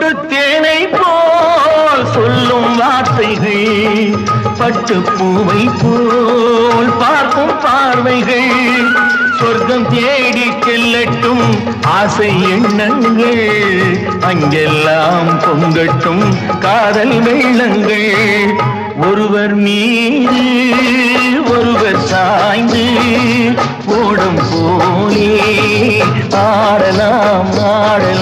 தொட்டு தேனை போல் சொல்லும் வார்த்தைகள், பட்டுப்பூவை போல் பார்க்கும் பார்வைகள், சொர்க்கம் தேடி செல்லட்டும் ஆசை எண்ணங்கள், அங்கெல்லாம் பொங்கட்டும் காதல் வெள்ளங்கள். ஒருவர் மீது ஒருவர் சாய்ந்து ஓடும் போலே ஆடலாம் ஆடலாம்.